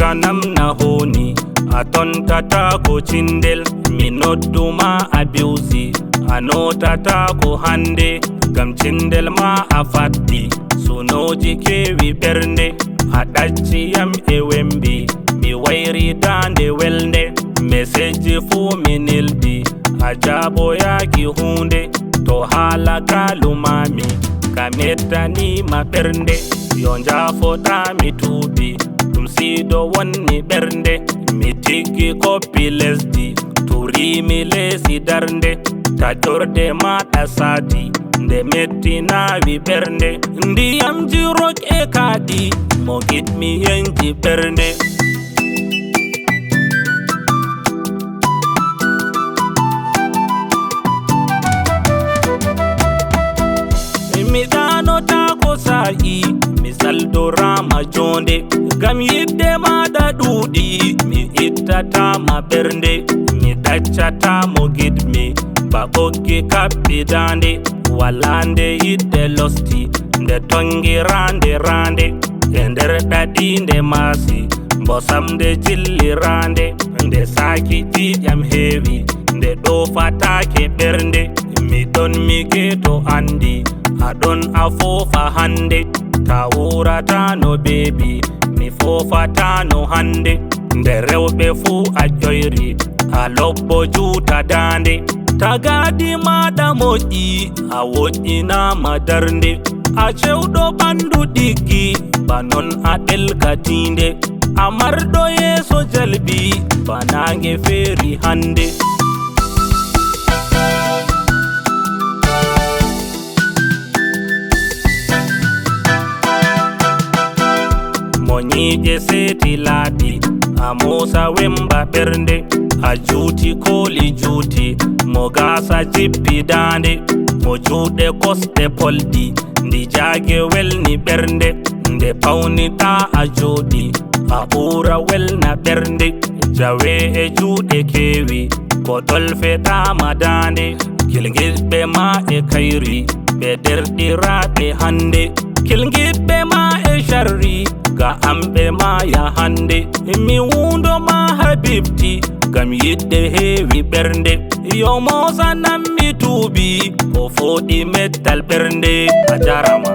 tanam na honi atontata ko cindel mi nodduma abiusi anotata ko hande gam cindel ma a faddi sunoji kewi bernde a ɗacciyam e wembi mi wayri dande welde meseji fuu mi nildi a jaboyaki hunde to hala kalumami ka mettanima ɓernde yo jafoɗami tuubi ɗum sido wonni ɓernde mi tiggi koppi lesdi turimi leesi darnde taƴorde maɗa sati nde mettinawi ɓernde ndiyamji rok e kaaɗi mo giɗmi yenji ɓernde mi ɗanota ko sa'i mi saldorama jonde gam yidde maɗa ɗuuɗi mi ittatama ɓernde mi ɗaccatamo giɗmi ba ɓoggi kaɓɓi dande walande yidde losti nde tongirande rande e nder ɗaɗinde maasi mbosamde jillirande nde saki jiƴam heewi nde ɗofatake ɓernde mi ɗon mi geto andi aɗon a foofa hande ta wuratano beebi mi fofatano hande nde rewɓe fuu a ƴoyri a lobbo juuta dande tagadi maɗa moƴƴi a woƴƴinama darnde a cewɗo ɓandu ɗiggi banon a ɗelkatinde a marɗo yeeso jalbi banange feeri hande mo ñiiƴe seeti laaɓi a moosa wemba ɓernde a juuti kooli juuti mo gaasa jippi daande mo juuɗe kosɗe polɗi ndi jaage welni ɓernde nde pawniɗa a jooɗi a ɓuura welna ɓernde jawe e juuɗe keewi ko dolfeɗama daande kilgiɗɓe ma e kayri ɓe derɗiraɓe hande kilgiɗɓe ma e sharri ga amɓe ma ya hande mi wundo ma habibti gam yidde heewi ɓernde yo moosa nammi tuubi o fooɗi mettal ɓernde a jarama